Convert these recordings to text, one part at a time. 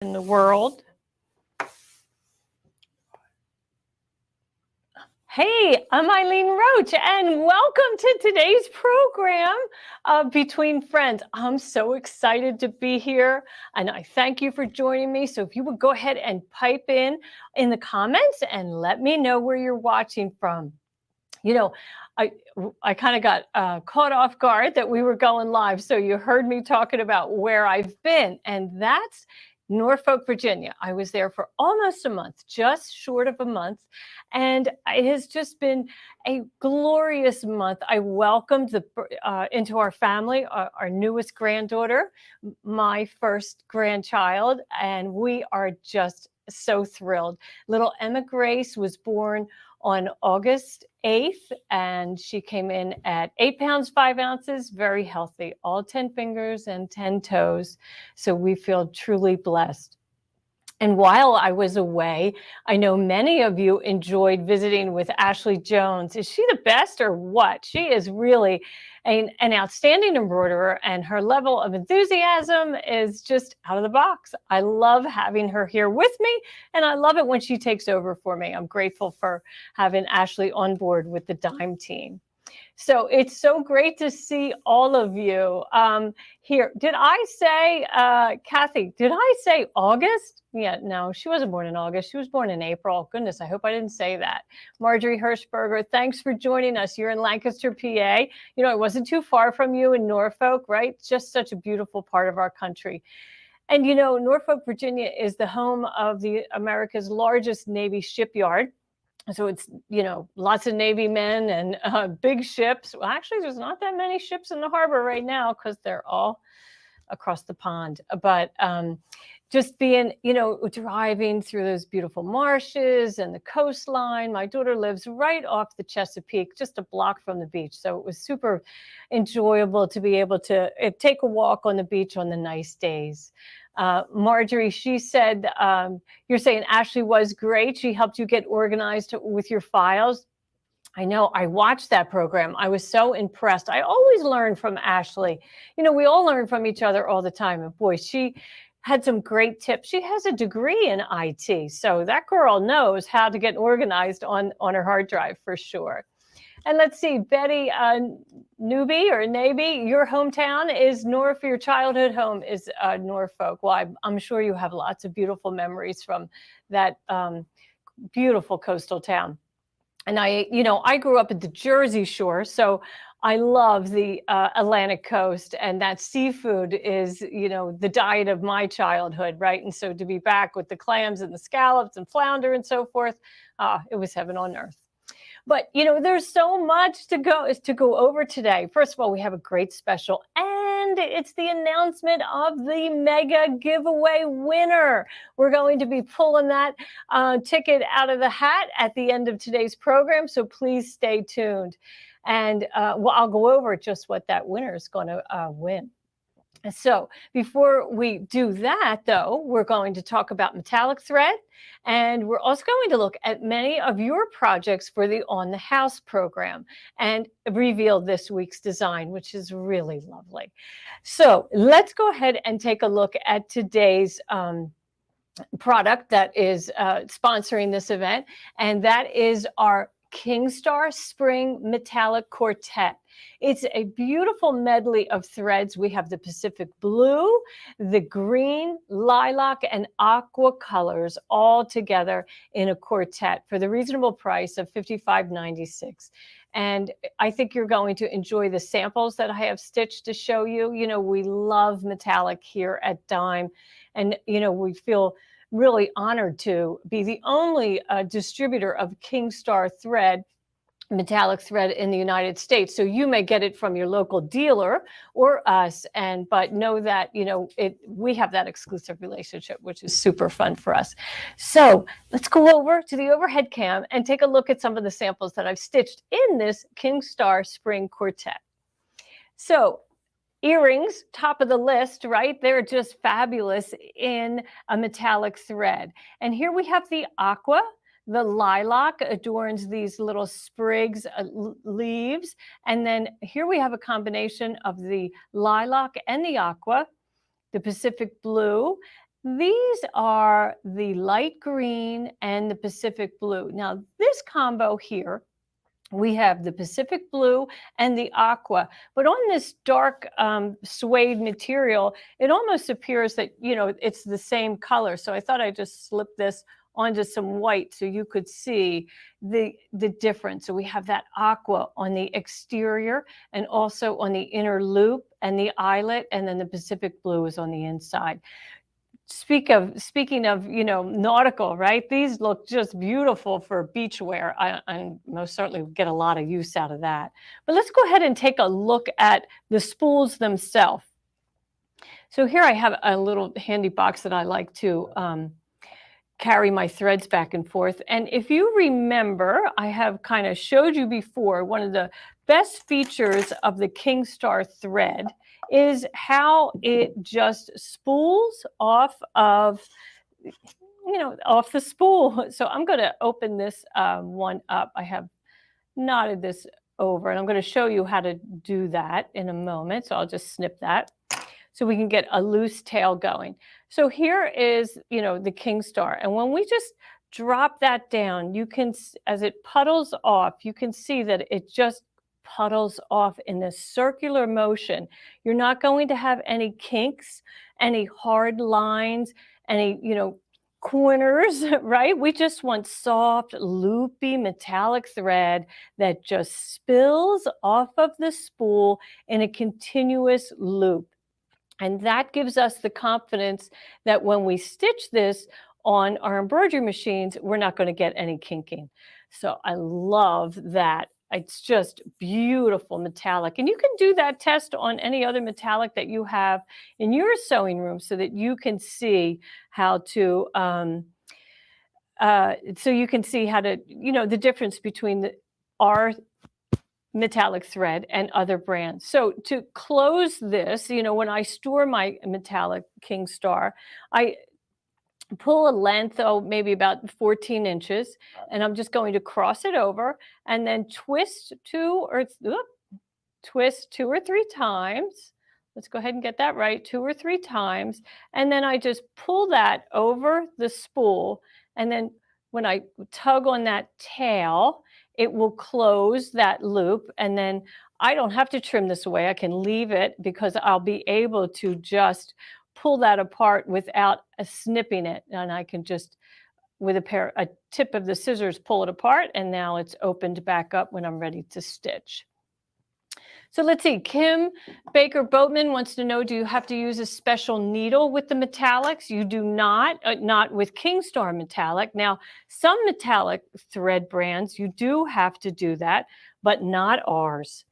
in the world. Hey, I'm Eileen Roche, and welcome to today's program of Between Friends. I'm so excited to be here, and I thank you for joining me. So if you would go ahead and pipe in the comments and let me know where you're watching from. You know, I kind of got caught off guard that we were going live. So you heard me talking about where I've been, and that's Norfolk, Virginia. I was there for almost a month, just short of a month. And it has just been a glorious month. I welcomed into our family, our newest granddaughter, my first grandchild, and we are just so thrilled. Little Emma Grace was born on August 8th, and she came in at 8 pounds, 5 ounces, very healthy, all 10 fingers and 10 toes. So we feel truly blessed. And while I was away, I know many of you enjoyed visiting with Ashley Jones. Is she the best or what? She is really an outstanding embroiderer, and her level of enthusiasm is just out of the box. I love having her here with me, and I love it when she takes over for me. I'm grateful for having Ashley on board with the Dime team. So it's so great to see all of you here. Did I say, Kathy, did I say August? Yeah, no, she wasn't born in August. She was born in April. Goodness, I hope I didn't say that. Marjorie Hirschberger, thanks for joining us. You're in Lancaster, PA. You know, it wasn't too far from you in Norfolk, right? Just such a beautiful part of our country. And, you know, Norfolk, Virginia is the home of the America's largest Navy shipyard. So it's, you know, lots of Navy men and big ships. Well, actually, there's not that many ships in the harbor right now because they're all across the pond. But just being, you know, driving through those beautiful marshes and the coastline. My daughter lives right off the Chesapeake, just a block from the beach. So it was super enjoyable to be able to take a walk on the beach on the nice days. Marjorie, she said, you're saying Ashley was great. She helped you get organized with your files. I know, I watched that program. I was so impressed. I always learn from Ashley. You know, we all learn from each other all the time. And boy, she had some great tips. She has a degree in IT. So that girl knows how to get organized on her hard drive for sure. And let's see, Betty Newby or Navy, your hometown is Norfolk, your childhood home is Norfolk. Well, I'm sure you have lots of beautiful memories from that beautiful coastal town. And I grew up at the Jersey Shore, so I love the Atlantic coast, and that seafood is, you know, the diet of my childhood, right? And so to be back with the clams and the scallops and flounder and so forth, it was heaven on earth. But, you know, there's so much to go over today. First of all, we have a great special, and it's the announcement of the mega giveaway winner. We're going to be pulling that ticket out of the hat at the end of today's program, so please stay tuned. And well, I'll go over just what that winner is going to win. So before we do that, though, we're going to talk about metallic thread, and we're also going to look at many of your projects for the On the House program and reveal this week's design, which is really lovely. So let's go ahead and take a look at today's product that is sponsoring this event, and that is our Kingstar Spring Metallic Quartet. It's a beautiful medley of threads. We have the Pacific blue, the green, lilac, and aqua colors all together in a quartet for the reasonable price of $55.96. And I think you're going to enjoy the samples that I have stitched to show you. You know, we love metallic here at Dime, and, you know, we feel really honored to be the only distributor of Kingstar thread, metallic thread in the United States. So you may get it from your local dealer or us, but know that, you know, we have that exclusive relationship, which is super fun for us. So let's go over to the overhead cam and take a look at some of the samples that I've stitched in this Kingstar Spring Quartet. So earrings, top of the list, right? They're just fabulous in a metallic thread. And here we have the aqua. The lilac adorns these little sprigs, leaves. And then here we have a combination of the lilac and the aqua, the Pacific blue, These are the light green and the Pacific blue. Now, this combo here, we have the Pacific blue and the aqua, but on this dark suede material, it almost appears that, it's the same color. So I thought I'd just slip this onto some white so you could see the difference. So we have that aqua on the exterior and also on the inner loop and the eyelet, and then the Pacific blue is on the inside. Speaking of, nautical, right? These look just beautiful for beach wear. I most certainly get a lot of use out of that. But let's go ahead and take a look at the spools themselves. So here I have a little handy box that I like to carry my threads back and forth. And if you remember, I have kind of showed you before, one of the best features of the King Star thread is how it just spools off of, off the spool. So I'm going to open this one up. I have knotted this over, and I'm going to show you how to do that in a moment. So I'll just snip that so we can get a loose tail going. So here is, the King Star. And when we just drop that down, you can, as it puddles off, you can see that it just puddles off in this circular motion. You're not going to have any kinks, any hard lines, any, corners, right? We just want soft, loopy, metallic thread that just spills off of the spool in a continuous loop. And that gives us the confidence that when we stitch this on our embroidery machines, we're not going to get any kinking. So I love that. It's just beautiful metallic. And you can do that test on any other metallic that you have in your sewing room so that you can see how to, the difference between our metallic thread and other brands. So to close this, when I store my metallic King Star, I pull a length, maybe about 14 inches, and I'm just going to cross it over and then twist two or three times. Let's go ahead and get that right, 2 or 3 times. And then I just pull that over the spool. And then when I tug on that tail, it will close that loop. And then I don't have to trim this away. I can leave it because I'll be able to just pull that apart without snipping it. And I can just, with a tip of the scissors, pull it apart. And now it's opened back up when I'm ready to stitch. So let's see, Kim Baker Boatman wants to know, do you have to use a special needle with the metallics? You do not with King Star metallic. Now, some metallic thread brands, you do have to do that, but not ours.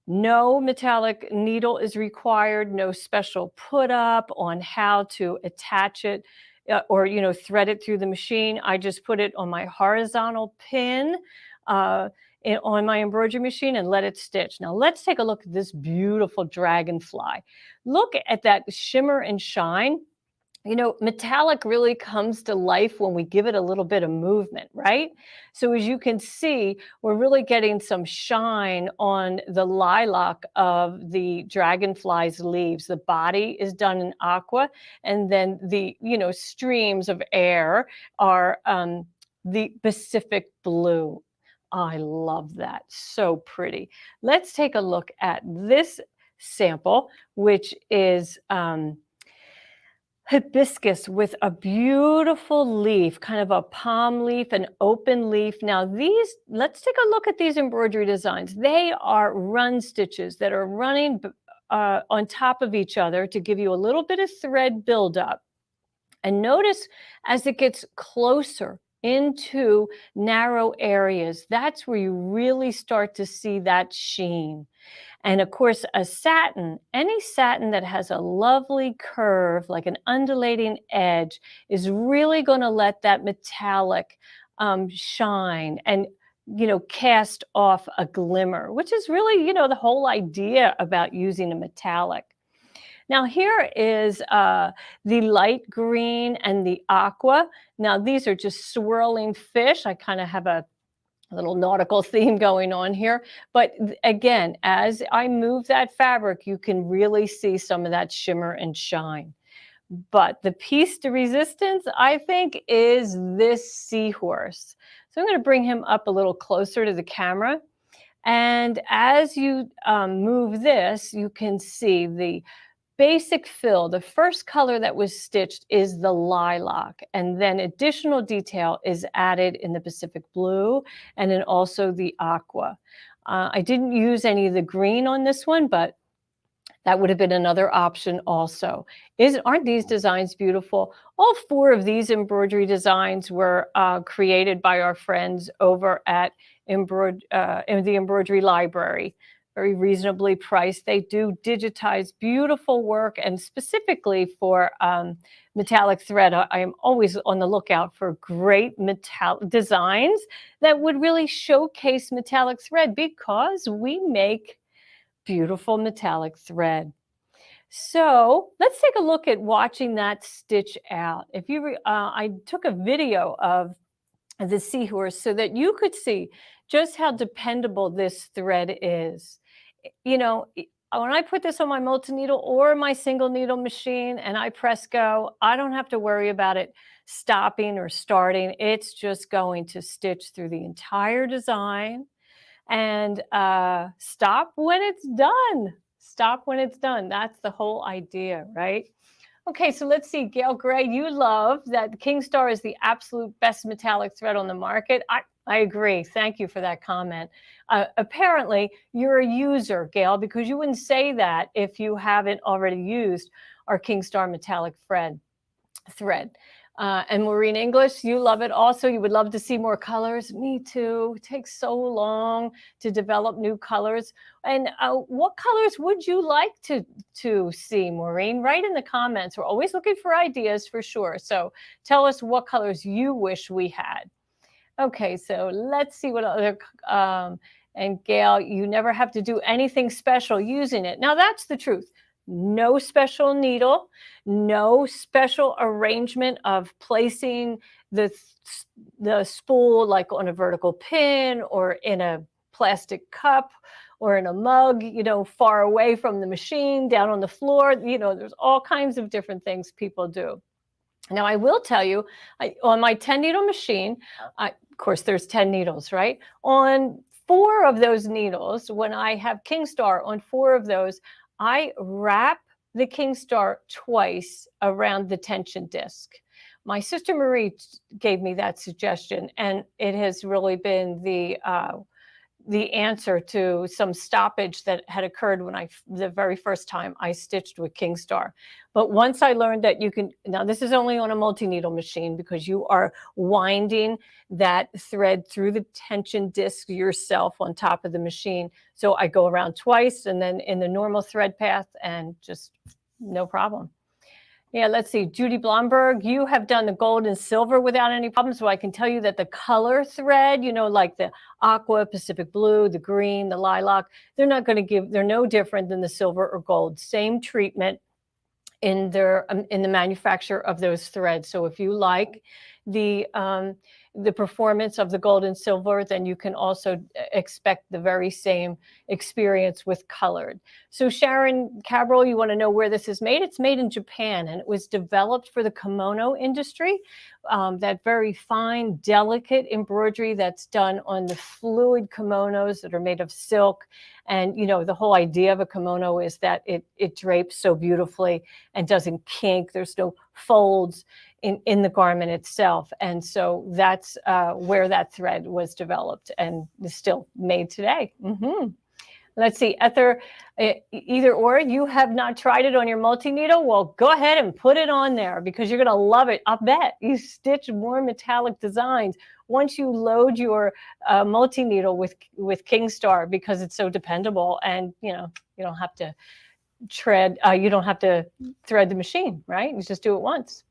No metallic needle is required, no special put up on how to attach it or, thread it through the machine. I just put it on my horizontal pin on my embroidery machine and let it stitch. Now let's take a look at this beautiful dragonfly. Look at that shimmer and shine. Metallic really comes to life when we give it a little bit of movement, right? So as you can see, we're really getting some shine on the lilac of the dragonfly's leaves. The body is done in aqua, and then the, streams of air are the Pacific blue. I love that. So pretty. Let's take a look at this sample, which is hibiscus with a beautiful leaf, kind of a palm leaf, an open leaf. Now let's take a look at these embroidery designs. They are run stitches that are running on top of each other to give you a little bit of thread buildup. And notice as it gets closer into narrow areas, that's where you really start to see that sheen. And of course, a satin, any satin that has a lovely curve, like an undulating edge, is really going to let that metallic shine and, cast off a glimmer, which is really, the whole idea about using a metallic. Now here is the light green and the aqua. Now these are just swirling fish. I kind of have a little nautical theme going on here. But again, as I move that fabric, you can really see some of that shimmer and shine. But the piece de resistance, I think, is this seahorse. So I'm going to bring him up a little closer to the camera. And as you move this, you can see the basic fill. The first color that was stitched is the lilac, and then additional detail is added in the Pacific blue and then also the aqua. I didn't use any of the green on this one, but that would have been another option also. Aren't these designs beautiful? All 4 of these embroidery designs were created by our friends over at in the Embroidery Library. Very reasonably priced. They do digitize beautiful work, and specifically for metallic thread, I am always on the lookout for great metallic designs that would really showcase metallic thread, because we make beautiful metallic thread. So let's take a look at watching that stitch out. I took a video of the seahorse so that you could see just how dependable this thread is. You know, when I put this on my multi-needle or my single needle machine and I press go, I don't have to worry about it stopping or starting. It's just going to stitch through the entire design and stop when it's done. Stop when it's done. That's the whole idea, right? Okay, so let's see. Gail Gray, you love that Kingstar is the absolute best metallic thread on the market. I agree. Thank you for that comment. Apparently, you're a user, Gail, because you wouldn't say that if you haven't already used our Kingstar metallic thread. And Maureen English, you love it also. You would love to see more colors. Me too. It takes so long to develop new colors. And what colors would you like to see, Maureen? Write in the comments. We're always looking for ideas for sure. So tell us what colors you wish we had. Okay, so let's see what other, and Gail, you never have to do anything special using it. Now that's the truth. No special needle, no special arrangement of placing the spool like on a vertical pin or in a plastic cup or in a mug, you know, far away from the machine, down on the floor. You know, there's all kinds of different things people do. Now, I will tell you, on my 10 needle machine, of course, there's 10 needles, right? On 4 of those needles, when I have Kingstar on 4 of those, I wrap the Kingstar twice around the tension disc. My sister Marie gave me that suggestion, and it has really been the answer to some stoppage that had occurred when the very first time I stitched with Kingstar. But once I learned that you can, now this is only on a multi-needle machine because you are winding that thread through the tension disc yourself on top of the machine. So I go around twice and then in the normal thread path and just no problem. Yeah, let's see. Judy Blomberg, you have done the gold and silver without any problems. So I can tell you that the color thread, you know, like the aqua, Pacific blue, the green, the lilac, they're no different than the silver or gold. Same treatment in the manufacture of those threads. So if you like the performance of the gold and silver, then you can also expect the very same experience with colored. So Sharon Cabral, you want to know where this is made? It's made in Japan, and it was developed for the kimono industry, that very fine, delicate embroidery that's done on the fluid kimonos that are made of silk. And, you know, the whole idea of a kimono is that it drapes so beautifully and doesn't kink. There's no folds in the garment itself. And so that's where that thread was developed and is still made today. Let's see, either or, you have not tried it on your multi-needle? Well, go ahead and put it on there because you're going to love it. I'll bet you stitch more metallic designs once you load your multi-needle with Kingstar because it's so dependable, and you know you don't have to thread the machine, right? You just do it once.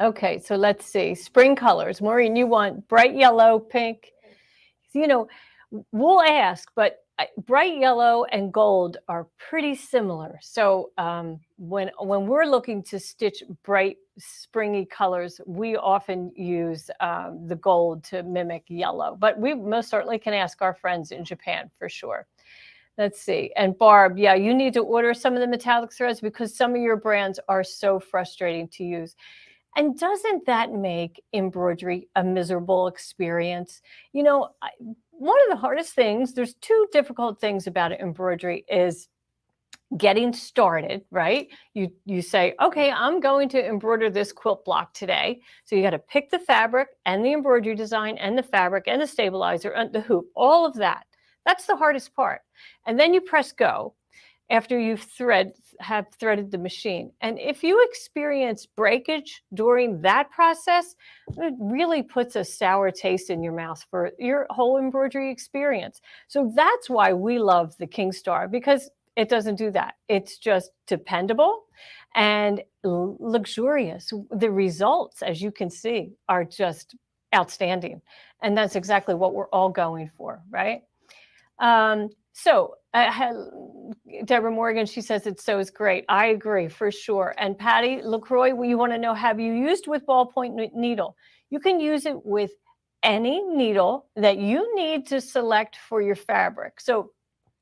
Okay, so let's see. Spring colors. Maureen, you want bright yellow, pink. You know, we'll ask, but bright yellow and gold are pretty similar. So when we're looking to stitch bright, springy colors, we often use the gold to mimic yellow. But we most certainly can ask our friends in Japan for sure. Let's see. And Barb, yeah, you need to order some of the metallic threads because some of your brands are so frustrating to use. And doesn't that make embroidery a miserable experience? You know, one of the hardest things, there's two difficult things about embroidery is getting started, right? You say, okay, I'm going to embroider this quilt block today. So you got to pick the fabric and the embroidery design and the fabric and the stabilizer and the hoop, all of that. That's the hardest part. And then you press go after you've have threaded the machine. And if you experience breakage during that process, it really puts a sour taste in your mouth for your whole embroidery experience. So that's why we love the Kingstar, because it doesn't do that. It's just dependable and luxurious. The results, as you can see, are just outstanding. And that's exactly what we're all going for, right? So Deborah Morgan, she says it sews great. I agree for sure. And Patty LaCroix, you want to know, have you used with ballpoint needle? You can use it with any needle that you need to select for your fabric. So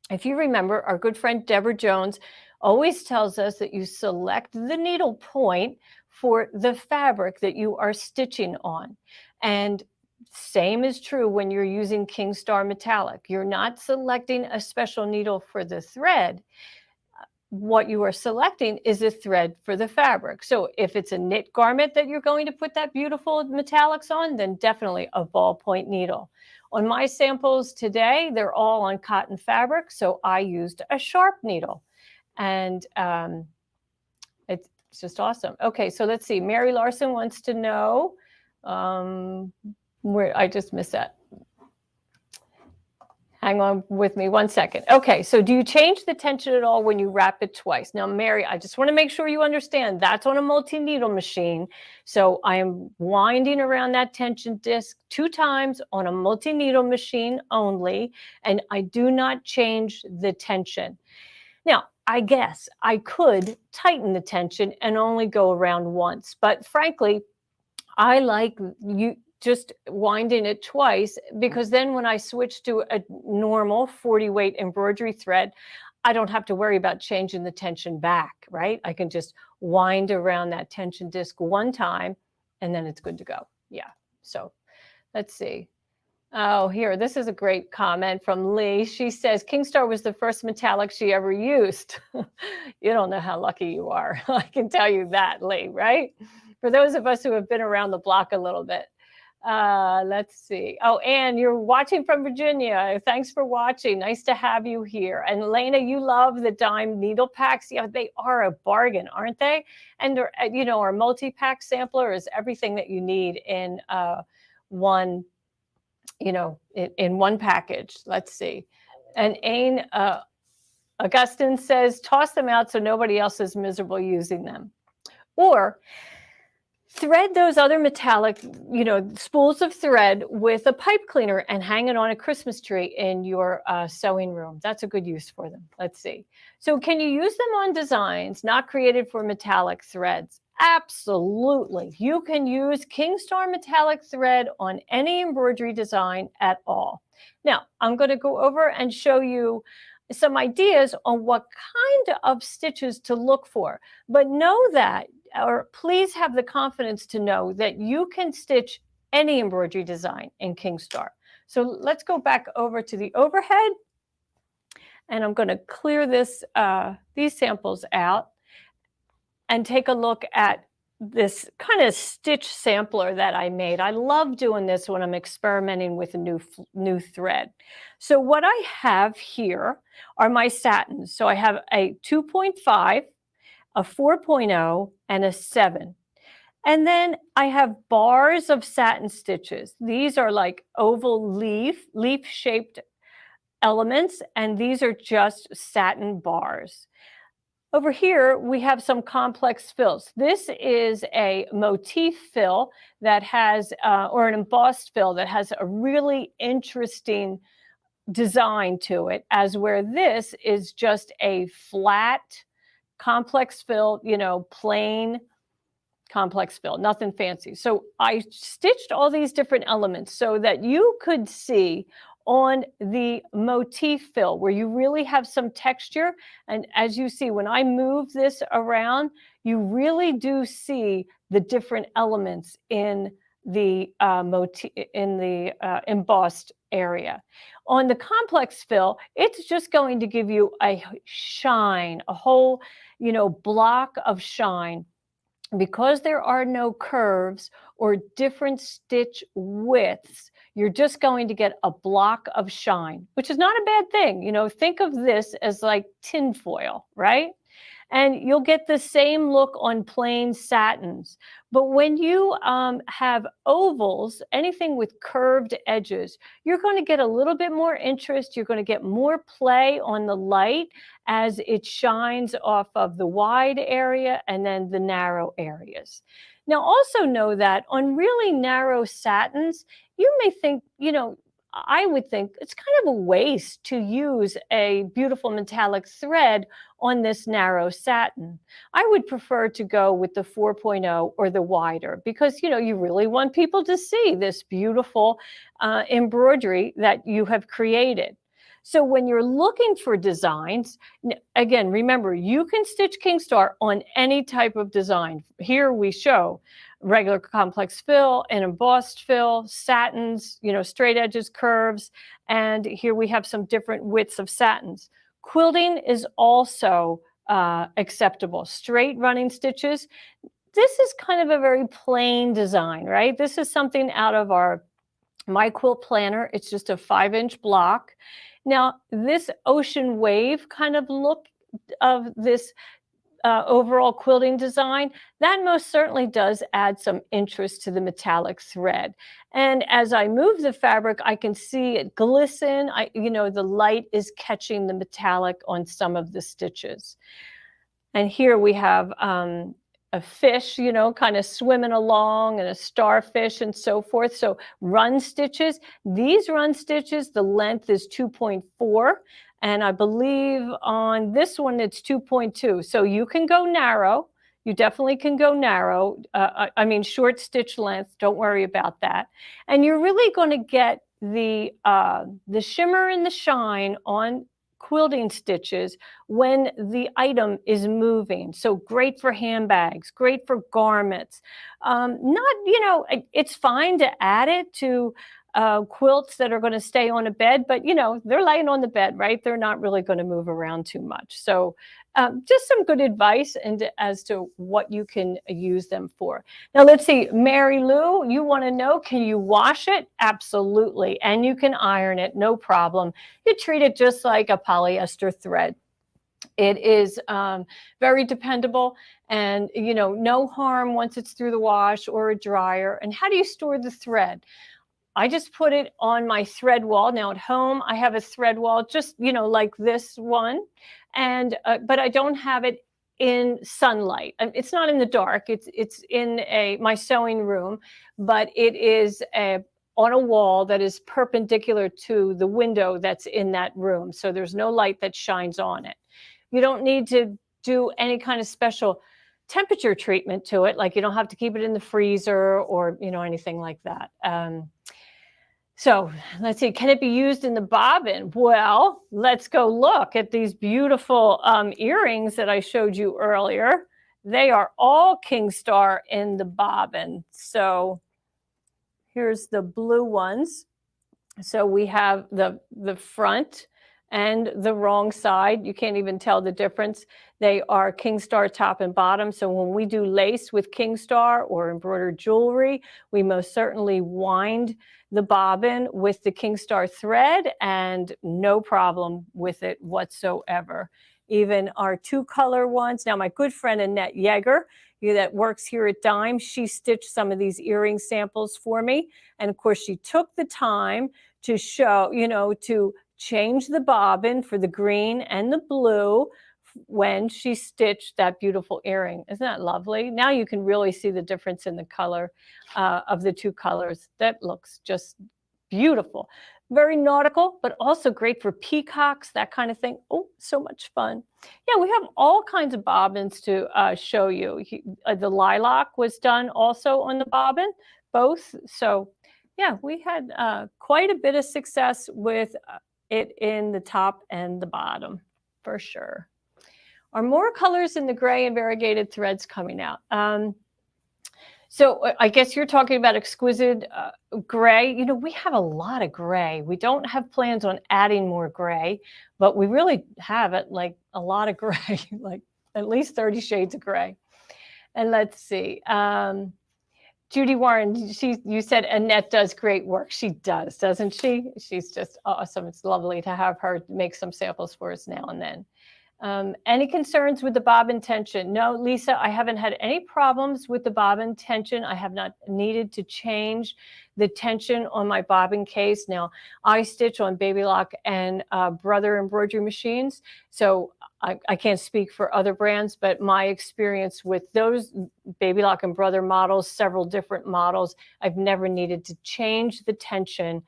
if you remember, our good friend Deborah Jones always tells us that you select the needle point for the fabric that you are stitching on. And same is true when you're using Kingstar Metallic. You're not selecting a special needle for the thread. What you are selecting is a thread for the fabric. So if it's a knit garment that you're going to put that beautiful metallics on, then definitely a ballpoint needle. On my samples today, they're all on cotton fabric, so I used a sharp needle. And it's just awesome. Okay, so let's see. Mary Larson wants to know, where I just missed that. Hang on with me one second. Okay, so do you change the tension at all when you wrap it twice? Now, Mary, I just want to make sure you understand that's on a multi-needle machine. So I am winding around that tension disc 2 times on a multi-needle machine only, and I do not change the tension. Now, I guess I could tighten the tension and only go around once, but frankly, I like you just winding it twice, because then when I switch to a normal 40 weight embroidery thread, I don't have to worry about changing the tension back, right? I can just wind around that tension disc one time and then it's good to go. Yeah, so let's see. Oh, here, this is a great comment from Lee. She says, Kingstar was the first metallic she ever used. You don't know how lucky you are. I can tell you that, Lee, right? For those of us who have been around the block a little bit. Let's see. Oh, Anne, you're watching from Virginia. Thanks for watching. Nice to have you here. And Lena, you love the dime needle packs. Yeah, they are a bargain, aren't they? And you know, our multi-pack sampler is everything that you need in one, you know, in one package. Let's see. And Aine Augustine says, toss them out so nobody else is miserable using them. Or thread those other metallic, you know, spools of thread with a pipe cleaner and hang it on a Christmas tree in your sewing room. That's a good use for them. Let's see. So can you use them on designs not created for metallic threads? Absolutely. You can use Kingstar metallic thread on any embroidery design at all. Now, I'm going to go over and show you some ideas on what kind of stitches to look for. But know that, or please have the confidence to know that you can stitch any embroidery design in Kingstar. So let's go back over to the overhead. And I'm going to clear this, these samples out and take a look at this kind of stitch sampler that I made. I love doing this when I'm experimenting with a new thread. So what I have here are my satins. So I have a 2.5, a 4.0, and a 7. And then I have bars of satin stitches. These are like oval leaf-shaped elements, and these are just satin bars. Over here, we have some complex fills. This is a motif fill that has, or an embossed fill that has a really interesting design to it, as where this is just a flat complex fill, you know, plain complex fill, nothing fancy. So I stitched all these different elements so that you could see on the motif fill, where you really have some texture. And as you see, when I move this around, you really do see the different elements in the motif, in the embossed area. On the complex fill, it's just going to give you a shine, a whole, block of shine. Because there are no curves or different stitch widths, you're just going to get a block of shine, which is not a bad thing. Think of this as like tinfoil, right? And you'll get the same look on plain satins. But when you have ovals, anything with curved edges, you're going to get a little bit more interest. You're going to get more play on the light as it shines off of the wide area and then the narrow areas. Now, also know that on really narrow satins, you may think, I would think it's kind of a waste to use a beautiful metallic thread on this narrow satin. I would prefer to go with the 4.0 or the wider because, you really want people to see this beautiful embroidery that you have created. So when you're looking for designs, again, remember, you can stitch Kingstar on any type of design. Here we show regular complex fill and embossed fill, satins, straight edges, curves, and here we have some different widths of satins. Quilting is also acceptable. Straight running stitches. This is kind of a very plain design, right? This is something out of my quilt planner. It's just a 5-inch block. Now, this ocean wave kind of look of this overall quilting design, that most certainly does add some interest to the metallic thread. And as I move the fabric, I can see it glisten. The light is catching the metallic on some of the stitches. And here we have a fish, kind of swimming along, and a starfish and so forth. So run stitches, these run stitches, the length is 2.4. And I believe on this one, it's 2.2. So you can go narrow. You definitely can go narrow. Short stitch length. Don't worry about that. And you're really going to get the shimmer and the shine on quilting stitches when the item is moving. So great for handbags, great for garments. It's fine to add it to quilts that are going to stay on a bed, but they're laying on the bed, right? They're not really going to move around too much. So just some good advice as to what you can use them for. Now let's see, Mary Lou, you want to know, can you wash it? Absolutely. And you can iron it, no problem. You treat it just like a polyester thread. It is very dependable and, no harm once it's through the wash or a dryer. And how do you store the thread? I just put it on my thread wall. Now at home, I have a thread wall just, like this one. And but I don't have it in sunlight. It's not in the dark. It's in my sewing room, but it is on a wall that is perpendicular to the window that's in that room. So there's no light that shines on it. You don't need to do any kind of special temperature treatment to it. Like you don't have to keep it in the freezer or, anything like that. So let's see, can it be used in the bobbin? Well, let's go look at these beautiful earrings that I showed you earlier. They are all Kingstar in the bobbin. So here's the blue ones. So we have the front and the wrong side. You can't even tell the difference. They are Kingstar top and bottom. So when we do lace with Kingstar or embroidered jewelry, we most certainly wind the bobbin with the Kingstar thread and no problem with it whatsoever. Even our 2-color ones. Now my good friend Annette Yeager, that works here at Dime, she stitched some of these earring samples for me. And of course she took the time to show, to change the bobbin for the green and the blue when she stitched that beautiful earring. Isn't that lovely? Now you can really see the difference in the color of the 2 colors. That looks just beautiful. Very nautical, but also great for peacocks, that kind of thing. Oh, so much fun. Yeah, we have all kinds of bobbins to show you. The lilac was done also on the bobbin, both. So Yeah, we had quite a bit of success with it in the top and the bottom, for sure. Are more colors in the gray and variegated threads coming out? So I guess you're talking about exquisite gray. You know, we have a lot of gray. We don't have plans on adding more gray, but we really have it like a lot of gray, like at least 30 shades of gray. And let's see. Judy Warren, you said Annette does great work. She does, doesn't she? She's just awesome. It's lovely to have her make some samples for us now and then. Any concerns with the bobbin tension? No, Lisa, I haven't had any problems with the bobbin tension. I have not needed to change the tension on my bobbin case. Now, I stitch on Baby Lock and Brother embroidery machines, so I can't speak for other brands, but my experience with those Baby Lock and Brother models, several different models, I've never needed to change the tension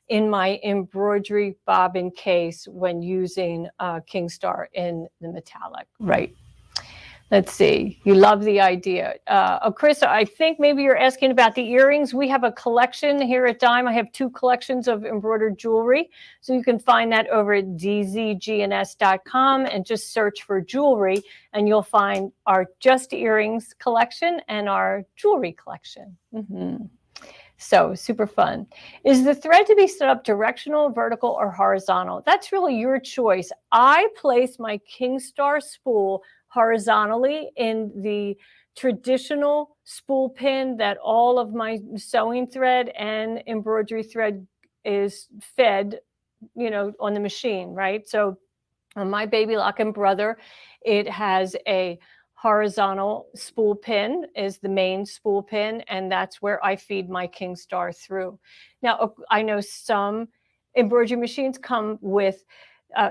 in my embroidery bobbin case when using Kingstar in the metallic. Right. Let's see. You love the idea. Chris, I think maybe you're asking about the earrings. We have a collection here at Dime. I have 2 collections of embroidered jewelry. So you can find that over at dzgns.com and just search for jewelry, and you'll find our just earrings collection and our jewelry collection. So super fun. Is the thread to be set up directional, vertical, or horizontal? That's really your choice. I place my Kingstar spool horizontally in the traditional spool pin that all of my sewing thread and embroidery thread is fed, you know, on the machine, right? So on my Baby Lock and Brother, it has a horizontal spool pin is the main spool pin, and that's where I feed my Kingstar through. Now, I know some embroidery machines come with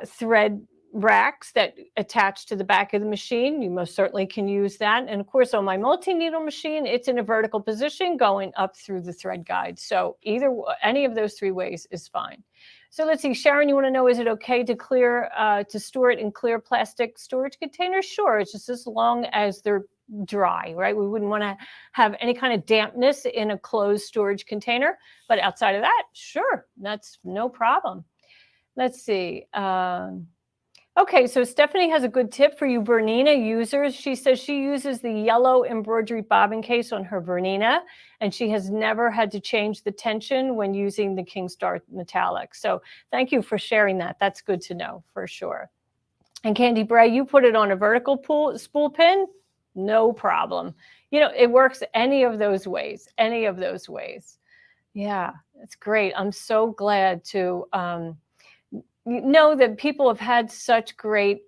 thread racks that attach to the back of the machine. You most certainly can use that. And of course, on my multi-needle machine, it's in a vertical position going up through the thread guide. So any of those 3 ways is fine. So let's see, Sharon, you want to know, is it okay to store it in clear plastic storage containers? Sure, it's just as long as they're dry, right? We wouldn't want to have any kind of dampness in a closed storage container, but outside of that, sure, that's no problem. Let's see. Okay, so Stephanie has a good tip for you Bernina users. She says she uses the yellow embroidery bobbin case on her Bernina, and she has never had to change the tension when using the Kingstar metallic. So thank you for sharing that. That's good to know for sure. And Candy Bray, you put it on a vertical spool pin, no problem. You know, it works any of those ways, Yeah, it's great. I'm so glad to know that people have had such great,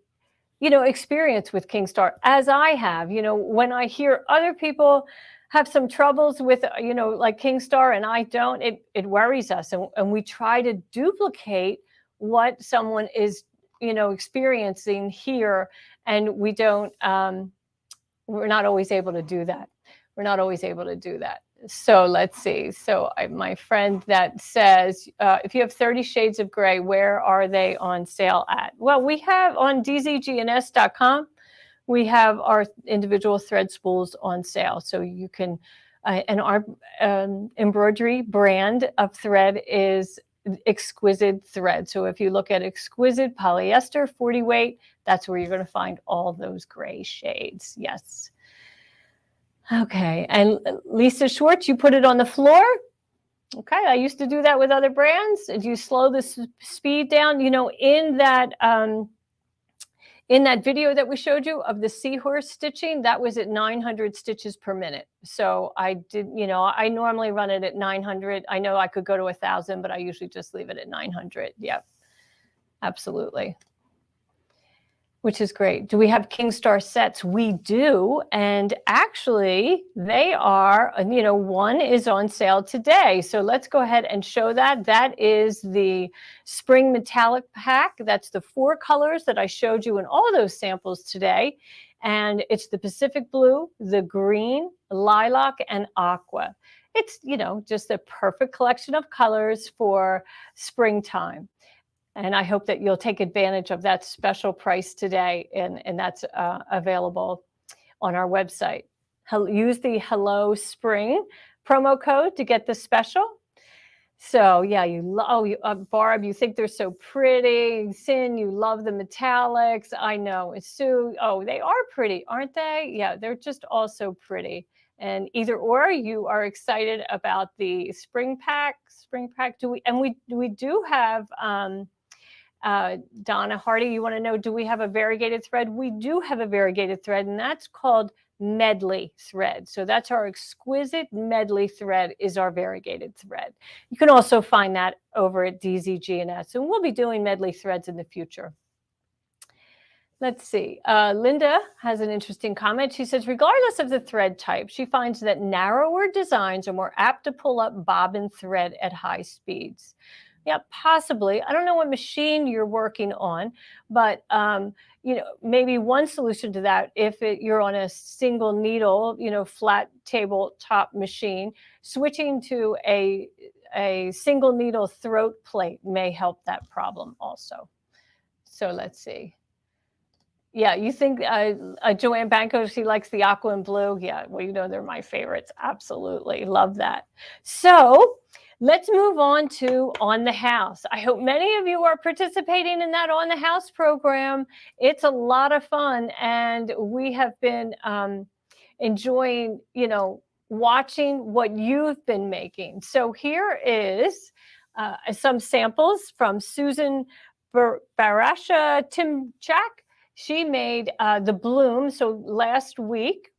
you know, experience with Kingstar, as I have. You know, when I hear other people have some troubles with, you know, like Kingstar and I don't, it worries us. And we try to duplicate what someone is, you know, experiencing here. And we don't, we're not always able to do that. So let's see. So my friend that says, if you have 30 shades of gray, where are they on sale at? Well, we have on dzgns.com, we have our individual thread spools on sale. So you can, and our embroidery brand of thread is Exquisite Thread. So if you look at Exquisite Polyester 40 weight, that's where you're going to find all those gray shades. Yes. Okay, and Lisa Schwartz, you put it on the floor? Okay, I used to do that with other brands. Did you slow the speed down? You know, in that video that we showed you of the seahorse stitching, that was at 900 stitches per minute. So I did, you know, I normally run it at 900. I know I could go to 1,000, but I usually just leave it at 900. Yeah, absolutely. Which is great. Do we have Kingstar sets? We do. And actually, they are, you know, one is on sale today. So let's go ahead and show that. That is the Spring Metallic Pack. That's the 4 colors that I showed you in all those samples today. And it's the Pacific Blue, the Green, Lilac, and Aqua. It's, you know, just a perfect collection of colors for springtime. And I hope that you'll take advantage of that special price today, and that's available on our website. Use the Hello Spring promo code to get the special. So yeah, Barb, you think they're so pretty. Sin, you love the metallics. I know. And Sue, oh, they are pretty, aren't they? Yeah, they're just all so pretty. And either or, you are excited about the spring pack. Spring pack. We do have Donna Hardy, you want to know, do we have a variegated thread? We do have a variegated thread, and that's called medley thread. So that's our exquisite medley thread is our variegated thread. You can also find that over at DZG&S, and we'll be doing medley threads in the future. Let's see. Linda has an interesting comment. She says, regardless of the thread type, she finds that narrower designs are more apt to pull up bobbin thread at high speeds. Yeah, possibly. I don't know what machine you're working on, but maybe one solution to that, if you're on a single needle, flat tabletop machine, switching to a single needle throat plate may help that problem also. So let's see. Yeah, you think Joanne Banco, she likes the aqua and blue. Yeah, well, they're my favorites. Absolutely. Love that. So let's move on to On the House. I hope many of you are participating in that On the House program. It's a lot of fun, and we have been enjoying, watching what you've been making. So here is some samples from Susan Barasha Timchak. She made the bloom. So last week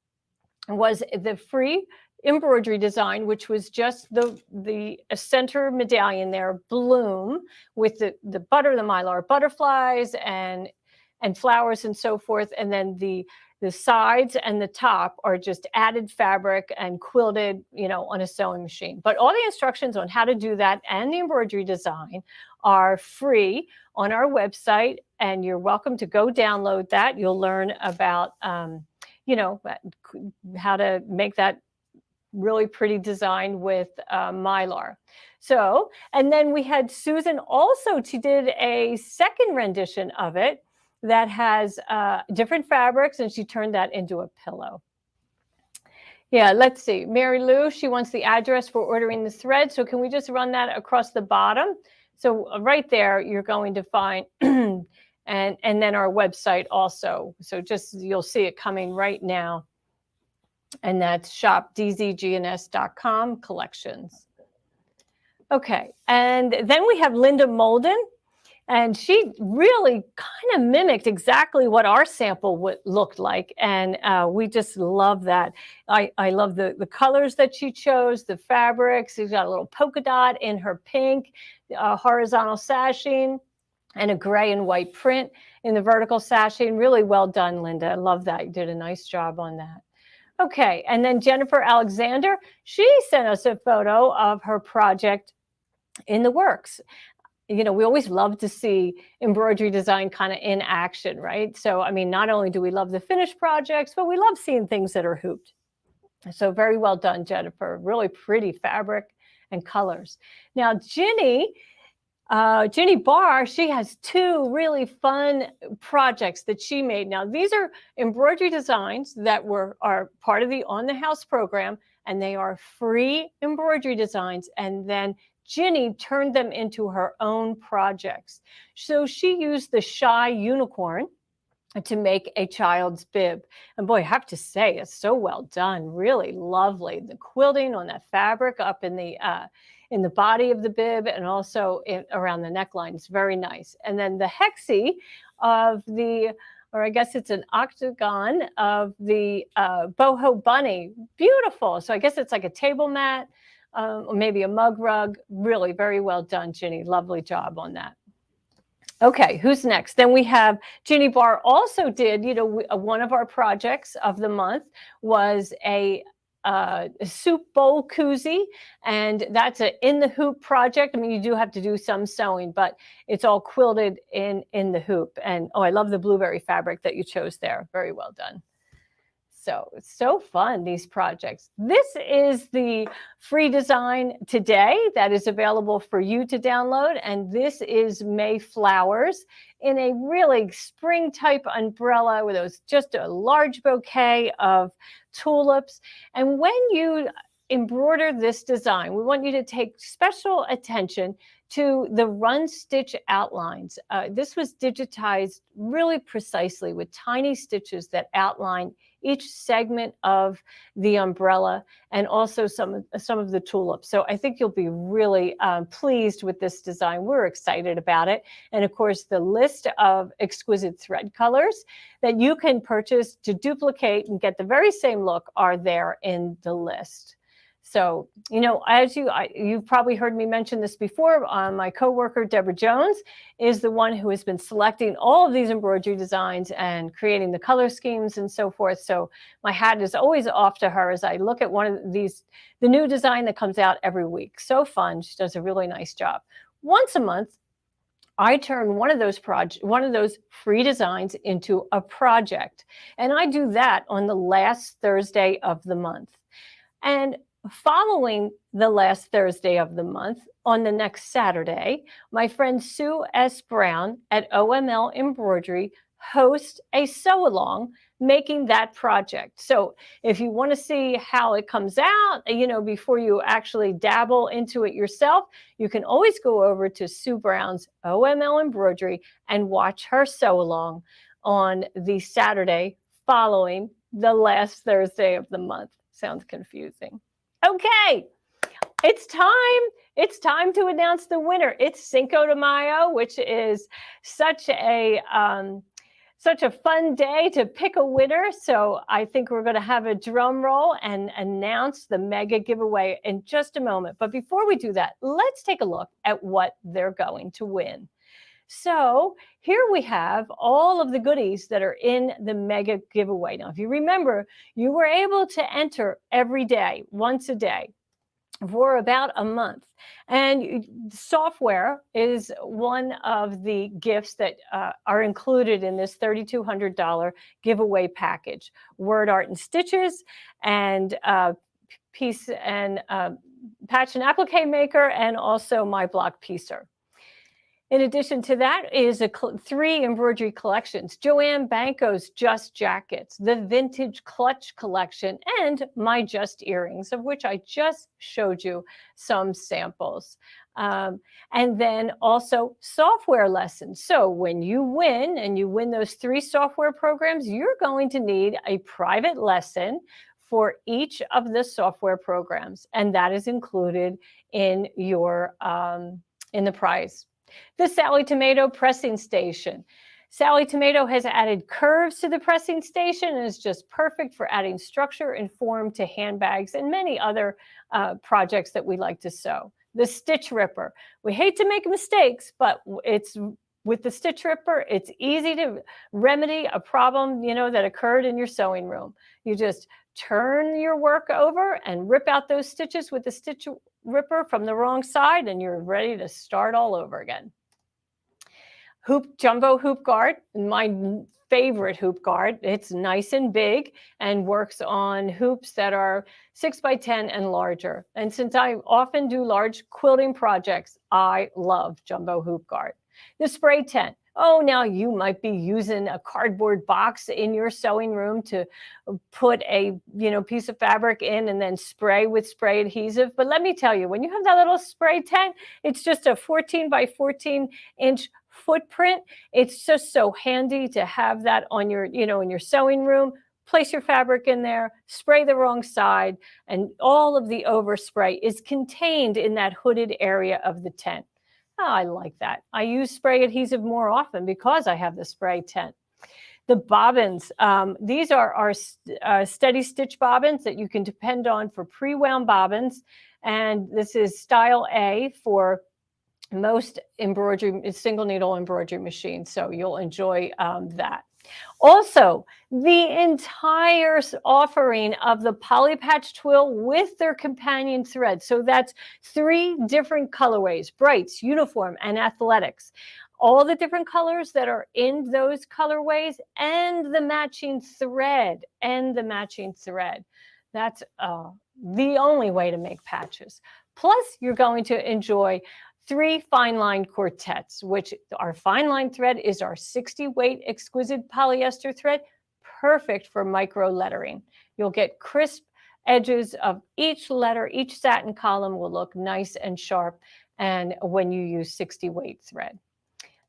was the free embroidery design, which was just the center medallion there, bloom, with the mylar butterflies and flowers and so forth. And then the sides and the top are just added fabric and quilted, on a sewing machine. But all the instructions on how to do that and the embroidery design are free on our website, and you're welcome to go download that. You'll learn about, how to make that really pretty design with mylar. So, and then we had Susan also, she did a second rendition of it that has different fabrics, and she turned that into a pillow. Yeah, let's see. Mary Lou, she wants the address for ordering the thread. So can we just run that across the bottom? So right there, you're going to find, and then our website also. So you'll see it coming right now. And that's shopdzgns.com collections. Okay, and then we have Linda Molden. And she really kind of mimicked exactly what our sample looked like. And we just love that. I love the colors that she chose, the fabrics. She's got a little polka dot in her pink, horizontal sashing, and a gray and white print in the vertical sashing. Really well done, Linda. I love that. You did a nice job on that. Okay, and then Jennifer Alexander, she sent us a photo of her project in the works. We always love to see embroidery design kind of in action, right? So, I mean, not only do we love the finished projects, but we love seeing things that are hooped. So very well done, Jennifer. Really pretty fabric and colors. Now, Ginny Barr, she has two really fun projects that she made. Now, these are embroidery designs that are part of the On the House program, and they are free embroidery designs. And then Ginny turned them into her own projects. So she used the Shy Unicorn to make a child's bib. And boy, I have to say, it's so well done. Really lovely. The quilting on that fabric up in the body of the bib, and also around the neckline is very nice. And then the hexie of or I guess it's an octagon of the boho bunny. Beautiful. So I guess it's like a table mat, or maybe a mug rug. Really very well done, Ginny. Lovely job on that. Okay, who's next? Then we have Ginny Barr also did, one of our projects of the month was a soup bowl koozie, and that's an in the hoop project. I mean, you do have to do some sewing, but it's all quilted in the hoop. And I love the blueberry fabric that you chose there. Very well done. So it's so fun, these projects. This is the free design today that is available for you to download. And this is Mayflowers in a really spring type umbrella with just a large bouquet of tulips. And when you embroider this design, we want you to take special attention to the run stitch outlines. This was digitized really precisely with tiny stitches that outline each segment of the umbrella and also some of the tulips. So I think you'll be really pleased with this design. We're excited about it. And of course, the list of exquisite thread colors that you can purchase to duplicate and get the very same look are there in the list. So, you know, as you've probably heard me mention this before, my coworker, Deborah Jones, is the one who has been selecting all of these embroidery designs and creating the color schemes and so forth. So my hat is always off to her as I look at one of these, the new design that comes out every week. So fun. She does a really nice job. Once a month, I turn one of those free designs into a project. And I do that on the last Thursday of the month. And following the last Thursday of the month, on the next Saturday, my friend Sue S. Brown at OML Embroidery hosts a sew-along making that project. So if you want to see how it comes out, you know, before you actually dabble into it yourself, you can always go over to Sue Brown's OML Embroidery and watch her sew-along on the Saturday following the last Thursday of the month. Sounds confusing. Okay, it's time. It's time to announce the winner. It's Cinco de Mayo, which is such a fun day to pick a winner. So I think we're going to have a drum roll and announce the mega giveaway in just a moment. But before we do that, let's take a look at what they're going to win. So here we have all of the goodies that are in the mega giveaway. Now, if you remember, you were able to enter every day, once a day, for about a month. And software is one of the gifts that are included in this $3,200 giveaway package. Word, art, and stitches, and piece and patch and applique maker, and also my block piecer. In addition to that is 3 embroidery collections, Joanne Banco's Just Jackets, the Vintage Clutch collection, and my Just Earrings, of which I just showed you some samples. And then also software lessons. So when you win, and you win those 3 software programs, you're going to need a private lesson for each of the software programs, and that is included in your in the prize. The Sally Tomato pressing station. Sally Tomato has added curves to the pressing station and is just perfect for adding structure and form to handbags and many other projects that we like to sew. The Stitch Ripper. We hate to make mistakes, but with the Stitch Ripper, it's easy to remedy a problem, you know, that occurred in your sewing room. You just turn your work over and rip out those stitches with the Stitch Ripper from the wrong side, and you're ready to start all over again. Jumbo hoop guard, my favorite hoop guard. It's nice and big and works on hoops that are 6 by 10 and larger. And since I often do large quilting projects, I love jumbo hoop guard. The spray tent. Oh, now you might be using a cardboard box in your sewing room to put a piece of fabric in and then spray with spray adhesive. But let me tell you, when you have that little spray tent, it's just a 14 by 14 inch footprint. It's just so handy to have that on your, in your sewing room. Place your fabric in there, spray the wrong side, and all of the overspray is contained in that hooded area of the tent. Oh, I like that. I use spray adhesive more often because I have the spray tent. The bobbins. These are our steady stitch bobbins that you can depend on for pre-wound bobbins. And this is style A for most embroidery, single needle embroidery machines. So you'll enjoy that. Also, the entire offering of the poly patch twill with their companion thread. So that's 3 different colorways: brights, uniform, and athletics. All the different colors that are in those colorways and the matching thread. That's the only way to make patches. Plus, you're going to enjoy 3 fine line quartets, which our fine line thread is our 60 weight exquisite polyester thread, perfect for micro lettering. You'll get crisp edges of each letter, each satin column will look nice and sharp, and when you use 60 weight thread.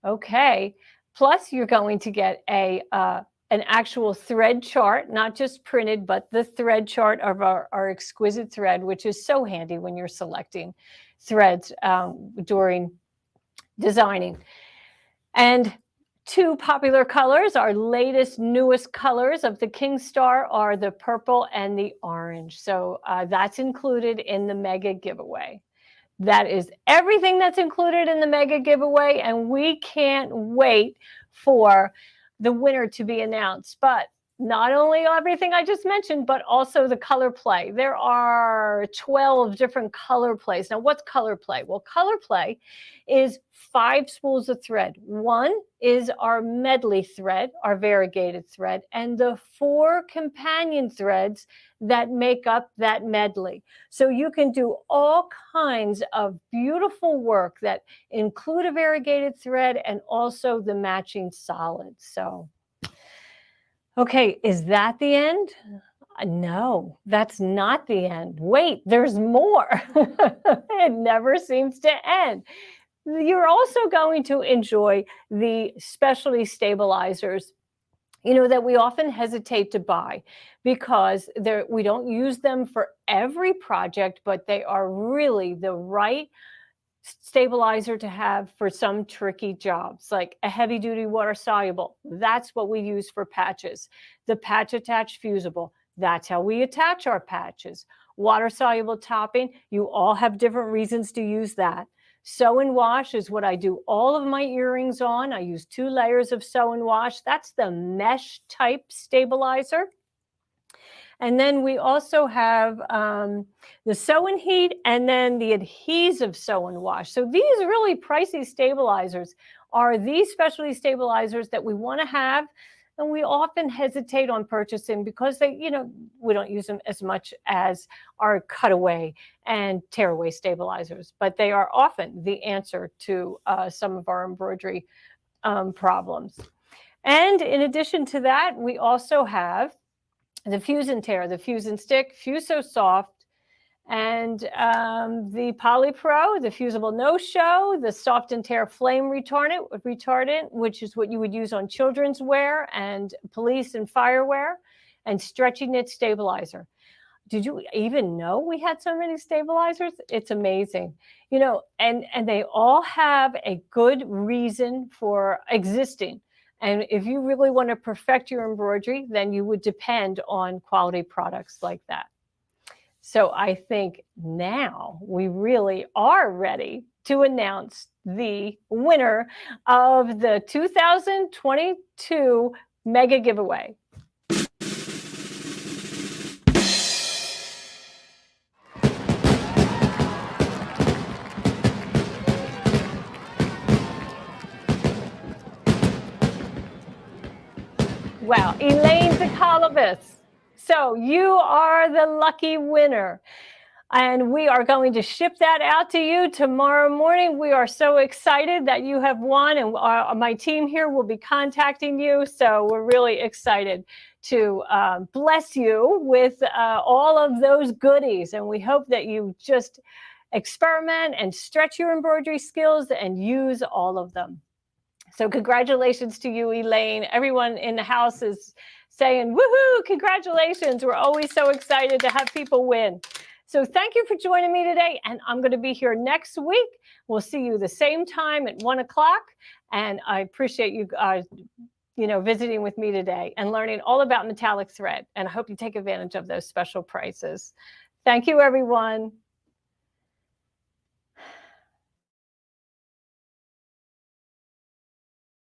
Okay, plus you're going to get an actual thread chart, not just printed, but the thread chart of our exquisite thread, which is so handy when you're selecting threads during designing. And two popular colors, our latest, newest colors of the King Star are the purple and the orange. So that's included in the mega giveaway. That is everything that's included in the mega giveaway, and we can't wait for the winner to be announced. But not only everything I just mentioned, but also the color play. There are 12 different color plays. Now, what's color play? Well, color play is 5 spools of thread. One is our medley thread, our variegated thread, and the 4 companion threads that make up that medley. So you can do all kinds of beautiful work that include a variegated thread and also the matching solids. So, okay, is that the end? No, that's not the end. Wait, there's more. It never seems to end. You're also going to enjoy the specialty stabilizers, that we often hesitate to buy because we don't use them for every project, but they are really the right stabilizer to have for some tricky jobs, like a heavy duty water soluble. That's what we use for patches. The patch attach fusible. That's how we attach our patches. Water soluble topping. You all have different reasons to use that. Sew and wash is what I do all of my earrings on. I use 2 layers of sew and wash. That's the mesh type stabilizer. And then we also have the sew and heat, and then the adhesive sew and wash. So these really pricey stabilizers are these specialty stabilizers that we want to have, and we often hesitate on purchasing because we don't use them as much as our cutaway and tearaway stabilizers, but they are often the answer to some of our embroidery problems. And in addition to that, we also have the Fuse and Tear, the Fuse and Stick, Fuse So Soft, and the Poly Pro, the Fusible No-Show, the Soft and Tear Flame Retardant, which is what you would use on children's wear and police and fire wear, and Stretchy Knit Stabilizer. Did you even know we had so many stabilizers? It's amazing. And they all have a good reason for existing. And if you really want to perfect your embroidery, then you would depend on quality products like that. So I think now we really are ready to announce the winner of the 2022 Mega Giveaway. Wow, Eileen Zakalovis. So you are the lucky winner. And we are going to ship that out to you tomorrow morning. We are so excited that you have won, and my team here will be contacting you. So we're really excited to bless you with all of those goodies. And we hope that you just experiment and stretch your embroidery skills and use all of them. So congratulations to you, Elaine. Everyone in the house is saying, woohoo, congratulations. We're always so excited to have people win. So thank you for joining me today. And I'm going to be here next week. We'll see you the same time at 1 o'clock. And I appreciate you visiting with me today and learning all about metallic thread. And I hope you take advantage of those special prices. Thank you, everyone.